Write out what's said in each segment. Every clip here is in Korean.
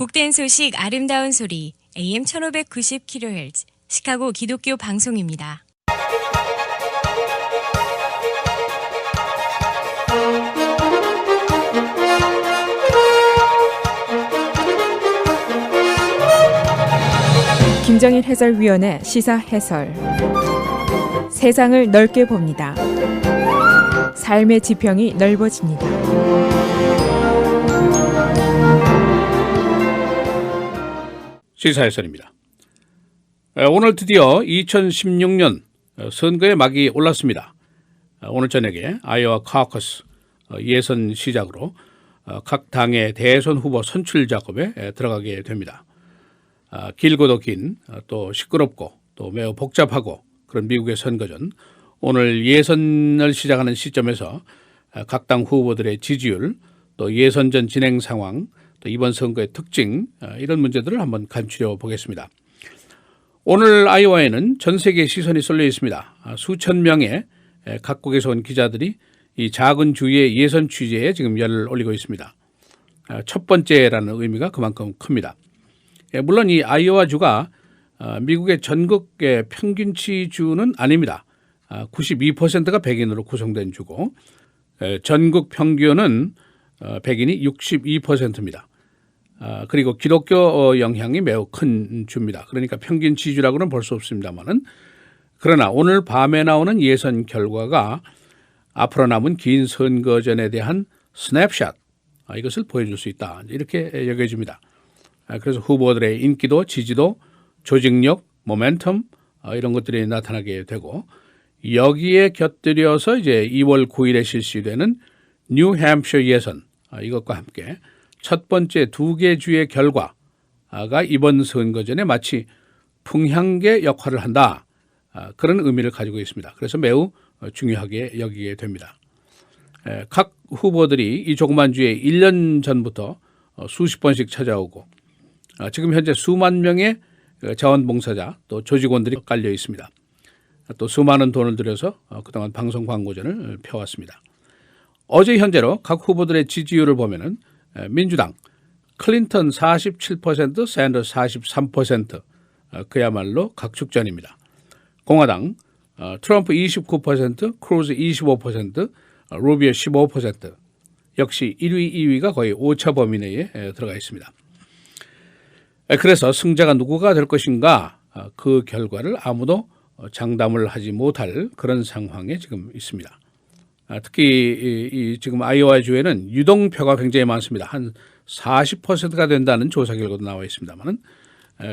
복된 소식 아름다운 소리 AM 1590kHz 시카고 기독교 방송입니다. 김정일 해설위원의 시사 해설. 세상을 넓게 봅니다. 삶의 지평이 넓어집니다. 시사 해설입니다. 오늘 드디어 2016년 선거의 막이 올랐습니다. 오늘 저녁에 아이오와 카우커스 예선 시작으로 각 당의 대선 후보 선출 작업에 들어가게 됩니다. 길고도 긴, 또 시끄럽고 또 매우 복잡하고 그런 미국의 선거전, 오늘 예선을 시작하는 시점에서 각 당 후보들의 지지율, 또 예선전 진행 상황, 또 이번 선거의 특징, 이런 문제들을 한번 간추려 보겠습니다. 오늘 아이오와에는 전 세계의 시선이 쏠려 있습니다. 수천 명의 각국에서 온 기자들이 이 작은 주의 예선 취재에 지금 열을 올리고 있습니다. 첫 번째라는 의미가 그만큼 큽니다. 물론 이 아이오와 주가 미국의 전국의 평균치 주는 아닙니다. 92%가 백인으로 구성된 주고, 전국 평균은 백인이 62%입니다. 그리고 기독교 영향이 매우 큰 주입니다. 그러니까 평균 지지라고는 볼 수 없습니다만은, 그러나 오늘 밤에 나오는 예선 결과가 앞으로 남은 긴 선거전에 대한 스냅샷, 이것을 보여줄 수 있다, 이렇게 여겨집니다. 그래서 후보들의 인기도, 지지도, 조직력, 모멘텀, 이런 것들이 나타나게 되고, 여기에 곁들여서 이제 2월 9일에 실시되는 뉴햄프셔 예선, 이것과 함께 첫 번째 두 개 주의 결과가 이번 선거전에 마치 풍향계 역할을 한다, 그런 의미를 가지고 있습니다. 그래서 매우 중요하게 여기게 됩니다. 각 후보들이 이 조그만 주에 1년 전부터 수십 번씩 찾아오고, 지금 현재 수만 명의 자원봉사자 또 조직원들이 깔려 있습니다. 또 수많은 돈을 들여서 그동안 방송 광고전을 펴왔습니다. 어제 현재로 각 후보들의 지지율을 보면은 민주당 클린턴 47%, 샌더스 43%, 그야말로 각축전입니다. 공화당 트럼프 29%, 크루즈 25%, 루비오 15%, 역시 1위, 2위가 거의 오차 범위 내에 들어가 있습니다. 그래서 승자가 누구가 될 것인가, 그 결과를 아무도 장담을 하지 못할 그런 상황에 지금 있습니다. 특히 지금 아이오와 주에는 유동표가 굉장히 많습니다. 한 40%가 된다는 조사 결과도 나와 있습니다만,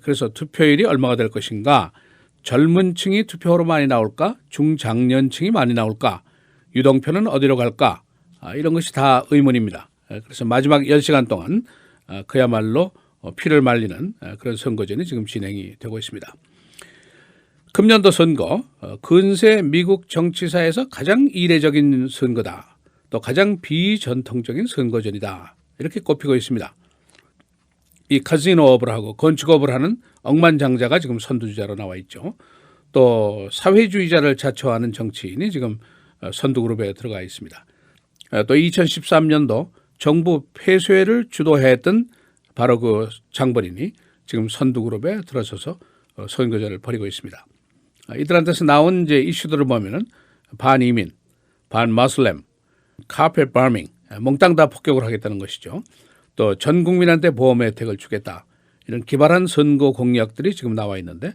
그래서 투표율이 얼마가 될 것인가, 젊은 층이 투표로 많이 나올까, 중장년층이 많이 나올까, 유동표는 어디로 갈까, 이런 것이 다 의문입니다. 그래서 마지막 10시간 동안 그야말로 피를 말리는 그런 선거전이 지금 진행이 되고 있습니다. 금년도 선거, 근세 미국 정치사에서 가장 이례적인 선거다, 또 가장 비전통적인 선거전이다, 이렇게 꼽히고 있습니다. 이 카지노업을 하고 건축업을 하는 억만장자가 지금 선두주자로 나와 있죠. 또 사회주의자를 자처하는 정치인이 지금 선두그룹에 들어가 있습니다. 또 2013년도 정부 폐쇄를 주도했던 바로 그 장본인이 지금 선두그룹에 들어서서 선거전을 벌이고 있습니다. 이들한테서 나온 이제 이슈들을 보면은 반이민, 반마슬렘, 카펫 바밍, 몽땅 다 폭격을 하겠다는 것이죠. 또 전 국민한테 보험 혜택을 주겠다, 이런 기발한 선거 공약들이 지금 나와 있는데,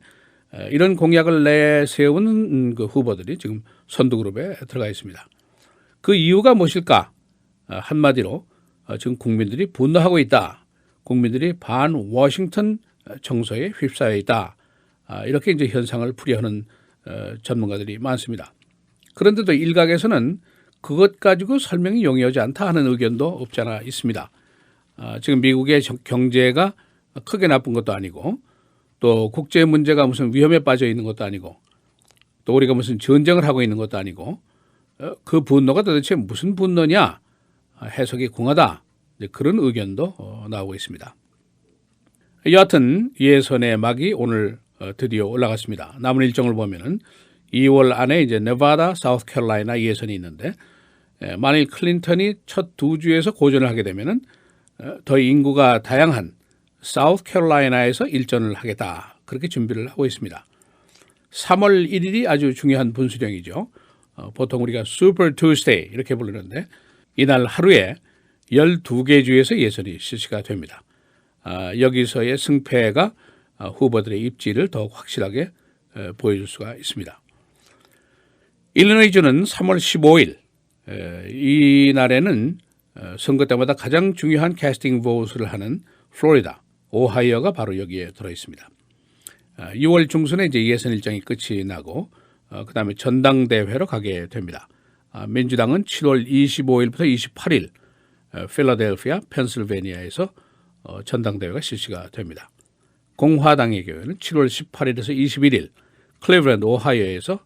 이런 공약을 내세우는 그 후보들이 지금 선두그룹에 들어가 있습니다. 그 이유가 무엇일까? 한마디로 지금 국민들이 분노하고 있다, 국민들이 반 워싱턴 정서에 휩싸여 있다, 이렇게 이제 현상을 풀이하는 전문가들이 많습니다. 그런데도 일각에서는 그것 가지고 설명이 용이하지 않다 하는 의견도 없지 않아 있습니다. 지금 미국의 경제가 크게 나쁜 것도 아니고, 또 국제 문제가 무슨 위험에 빠져 있는 것도 아니고, 또 우리가 무슨 전쟁을 하고 있는 것도 아니고, 그 분노가 도대체 무슨 분노냐, 해석이 궁하다, 그런 의견도 나오고 있습니다. 여하튼 예선의 막이 오늘 드디어 올라갔습니다. 남은 일정을 보면은 2월 안에 이제 네바다, 사우스캐롤라이나 예선이 있는데, 만일 클린턴이 첫 두 주에서 고전을 하게 되면은 더 인구가 다양한 사우스캐롤라이나에서 일전을 하겠다. 그렇게 준비를 하고 있습니다. 3월 1일이 아주 중요한 분수령이죠. 보통 우리가 슈퍼 투스데이 이렇게 부르는데 이날 하루에 12개 주에서 예선이 실시가 됩니다. 여기서의 승패가 후보들의 입지를 더욱 확실하게 보여줄 수가 있습니다. 일리노이주는 3월 15일 이 날에는 선거 때마다 가장 중요한 캐스팅 보트를 하는 플로리다, 오하이오가 바로 여기에 들어있습니다. 6월 중순에 이제 예선 일정이 끝이 나고 그다음에 전당대회로 가게 됩니다. 민주당은 7월 25일부터 28일 필라델피아, 펜실베니아에서 전당대회가 실시가 됩니다. 공화당의 경우에는 7월 18일에서 21일 클리브랜드, 오하이오에서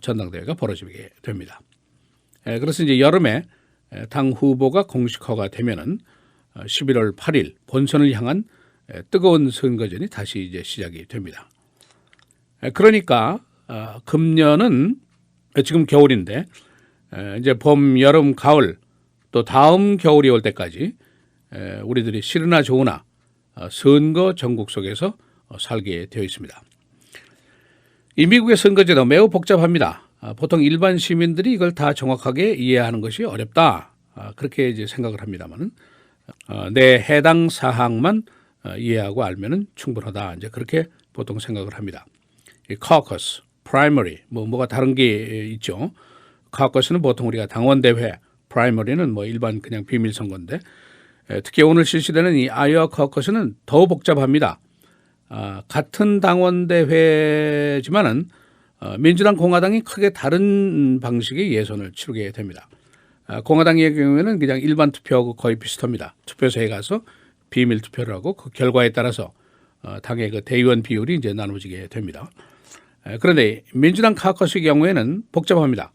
전당대회가 벌어지게 됩니다. 그래서 이제 여름에 당 후보가 공식화가 되면은 11월 8일 본선을 향한 뜨거운 선거전이 다시 이제 시작이 됩니다. 그러니까 금년은 지금 겨울인데 이제 봄, 여름, 가을 또 다음 겨울이 올 때까지 우리들이 싫으나 좋으나 선거 전국 속에서 살게 되어 있습니다. 이 미국의 선거제도 매우 복잡합니다. 보통 일반 시민들이 이걸 다 정확하게 이해하는 것이 어렵다. 그렇게 이제 생각을 합니다만은 내 해당 사항만 이해하고 알면은 충분하다. 이제 그렇게 보통 생각을 합니다. 이 caucus, primary 뭐가 다른 게 있죠. caucus는 보통 우리가 당원 대회, primary는 뭐 일반 그냥 비밀 선거인데 특히 오늘 실시되는 이 아이오와 caucus는 더 복잡합니다. 같은 당원 대회지만은 민주당, 공화당이 크게 다른 방식의 예선을 치르게 됩니다. 공화당의 경우에는 그냥 일반 투표하고 거의 비슷합니다. 투표소에 가서 비밀 투표를 하고 그 결과에 따라서 당의 그 대의원 비율이 이제 나눠지게 됩니다. 그런데 민주당 카커스의 경우에는 복잡합니다.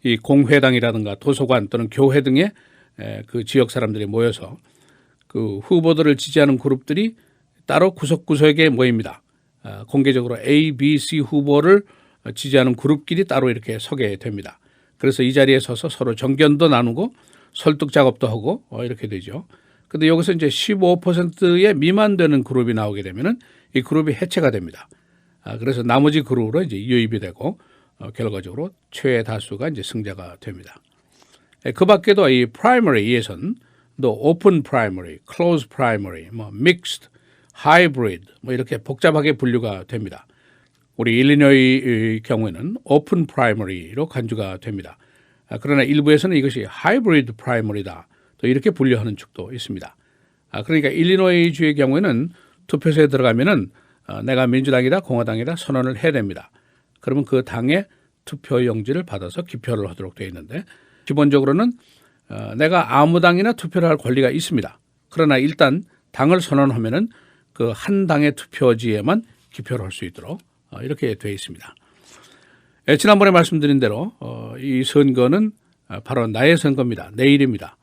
이 공회당이라든가 도서관 또는 교회 등의 그 지역 사람들이 모여서 그 후보들을 지지하는 그룹들이 따로 구석구석에 모입니다. 공개적으로 A, B, C 후보를 지지하는 그룹끼리 따로 이렇게 서게 됩니다. 그래서 이 자리에 서서 서로 정견도 나누고 설득 작업도 하고 이렇게 되죠. 근데 여기서 이제 15%에 미만되는 그룹이 나오게 되면은 이 그룹이 해체가 됩니다. 그래서 나머지 그룹으로 이제 유입이 되고 결과적으로 최다수가 이제 승자가 됩니다. 그 밖에도 이 프라이머리 예선, 또 오픈 프라이머리, 클로즈 프라이머리, 뭐 믹스드, 하이브리드 뭐 이렇게 복잡하게 분류가 됩니다. 우리 일리노이의 경우에는 오픈 프라이머리로 간주가 됩니다. 그러나 일부에서는 이것이 하이브리드 프라이머리다. 또 이렇게 분류하는 측도 있습니다. 그러니까 일리노이 주의 경우에는 투표소에 들어가면은 내가 민주당이다, 공화당이다 선언을 해야 됩니다. 그러면 그 당의 투표 용지를 받아서 기표를 하도록 되어 있는데 기본적으로는 내가 아무 당이나 투표를 할 권리가 있습니다. 그러나 일단 당을 선언하면은 그 한 당의 투표지에만 기표를 할 수 있도록 이렇게 되어 있습니다. 지난번에 말씀드린 대로 이 선거는 바로 나의 선거입니다. 내 일입니다.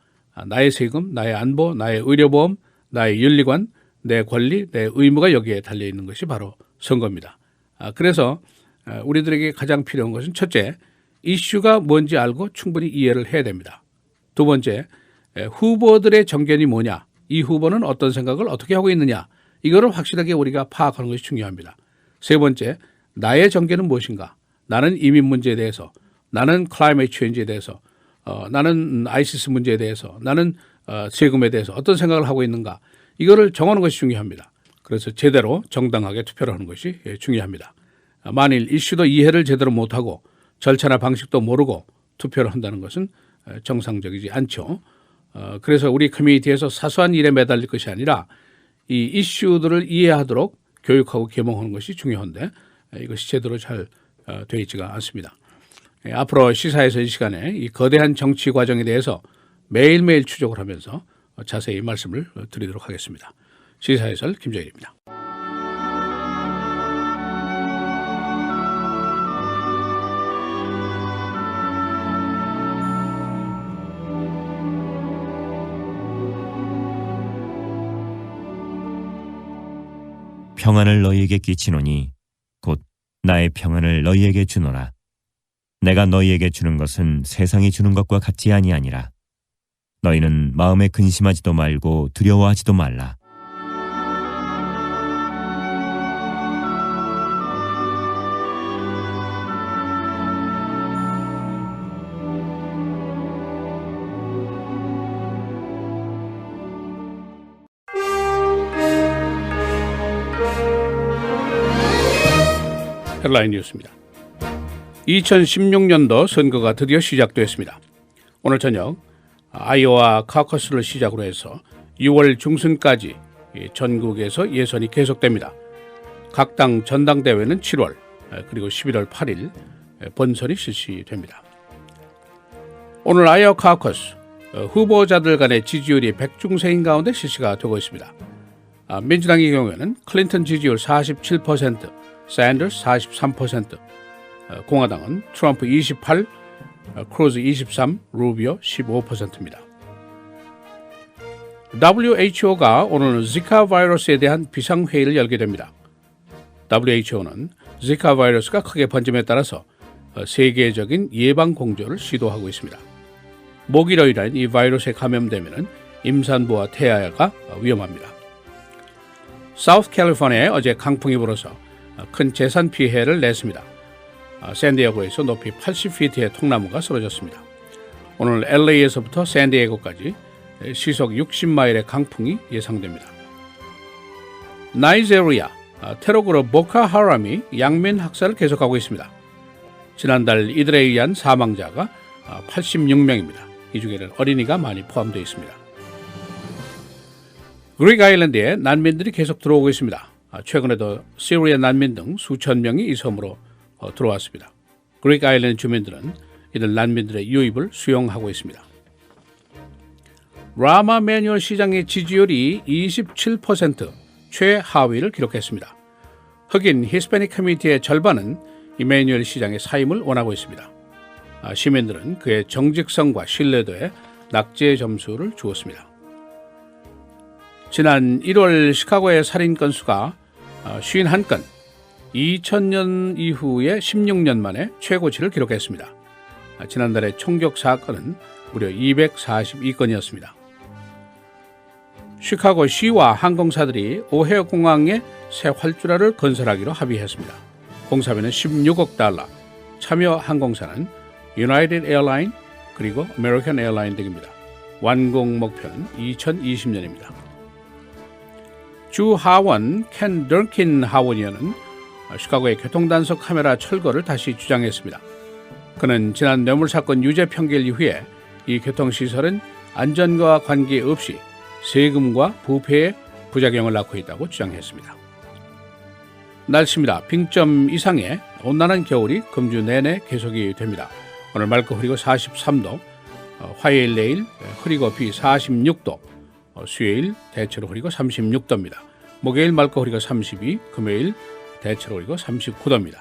나의 세금, 나의 안보, 나의 의료보험, 나의 윤리관, 내 권리, 내 의무가 여기에 달려있는 것이 바로 선거입니다. 그래서 우리들에게 가장 필요한 것은 첫째, 이슈가 뭔지 알고 충분히 이해를 해야 됩니다. 두 번째, 후보들의 정견이 뭐냐, 이 후보는 어떤 생각을 어떻게 하고 있느냐, 이거를 확실하게 우리가 파악하는 것이 중요합니다. 세 번째, 나의 정견은 무엇인가, 나는 이민 문제에 대해서, 나는 클라이메이트 체인지에 대해서, 나는 아이시스 문제에 대해서, 나는 세금에 대해서 어떤 생각을 하고 있는가, 이거를 정하는 것이 중요합니다. 그래서 제대로 정당하게 투표를 하는 것이 중요합니다. 만일 이슈도 이해를 제대로 못하고 절차나 방식도 모르고 투표를 한다는 것은 정상적이지 않죠. 그래서 우리 커뮤니티에서 사소한 일에 매달릴 것이 아니라 이 이슈들을 이해하도록 교육하고 계몽하는 것이 중요한데 이것이 제대로 잘 되어 있지가 않습니다. 앞으로 시사에서 이 시간에 이 거대한 정치 과정에 대해서 매일매일 추적을 하면서 자세히 말씀을 드리도록 하겠습니다. 시사해설 김정일입니다. 평안을 너희에게 끼치노니 곧 나의 평안을 너희에게 주노라. 내가 너희에게 주는 것은 세상이 주는 것과 같지 아니하니라. 너희는 마음에 근심하지도 말고 두려워하지도 말라. 헤드라인 뉴스입니다. 2016년도 선거가 드디어 시작됐습니다. 오늘 저녁 아이오와 카커스를 시작으로 해서 6월 중순까지 전국에서 예선이 계속됩니다. 각 당 전당대회는 7월 그리고 11월 8일 본선이 실시됩니다. 오늘 아이오와 카커스 후보자들 간의 지지율이 백중생인 가운데 실시가 되고 있습니다. 민주당의 경우에는 클린턴 지지율 47%, 샌더스 43%, 공화당은 트럼프 28, 크루즈 23, 루비오 15%입니다. WHO가 오늘 지카 바이러스에 대한 비상회의를 열게 됩니다. WHO는 지카 바이러스가 크게 번짐에 따라서 세계적인 예방 공조를 시도하고 있습니다. 모기로 인한 이 바이러스에 감염되면 임산부와 태아가 위험합니다. 사우스 캘리포니아에 어제 강풍이 불어서 큰 재산 피해를 냈습니다. 샌디에고에서 높이 80피트의 통나무가 쓰러졌습니다. 오늘 LA에서부터 샌디에고까지 시속 60마일의 강풍이 예상됩니다. 나이제리아 테러 그룹 보코 하람이 양민 학살을 계속하고 있습니다. 지난달 이들에 의한 사망자가 86명입니다. 이 중에는 어린이가 많이 포함되어 있습니다. 그릭 아일랜드에 난민들이 계속 들어오고 있습니다. 최근에도 시리아 난민 등 수천 명이 이 섬으로 들어왔습니다. 그릭 아일랜드 주민들은 이들 난민들의 유입을 수용하고 있습니다. 라마 매뉴얼 시장의 지지율이 27% 최하위를 기록했습니다. 흑인 히스패닉 커뮤니티의 절반은 이매뉴엘 시장의 사임을 원하고 있습니다. 시민들은 그의 정직성과 신뢰도에 낙제 점수를 주었습니다. 지난 1월 시카고의 살인 건수가 51건, 2000년 이후에 16년 만에 최고치를 기록했습니다. 지난달의 총격 사건은 무려 242건이었습니다. 시카고 시와 항공사들이 오헤어 공항에 새 활주라를 건설하기로 합의했습니다. 공사비는 16억 달러, 참여 항공사는 유나이티드 에어라인 그리고 아메리칸 에어라인 등입니다. 완공 목표는 2020년입니다. 주 하원 켄 던킨 하원의원은 시카고의 교통단속 카메라 철거를 다시 주장했습니다. 그는 지난 뇌물사건 유죄 판결 이후에 이 교통시설은 안전과 관계없이 세금과 부패의 부작용을 낳고 있다고 주장했습니다. 날씨입니다. 빙점 이상의 온난한 겨울이 금주 내내 계속이 됩니다. 오늘 맑고 흐리고 43도, 화요일 내일 흐리고 비 46도, 수요일 대체로 흐리고 36도입니다. 목요일 맑고 흐리고 32, 금요일 대체로 흐리고 39도입니다.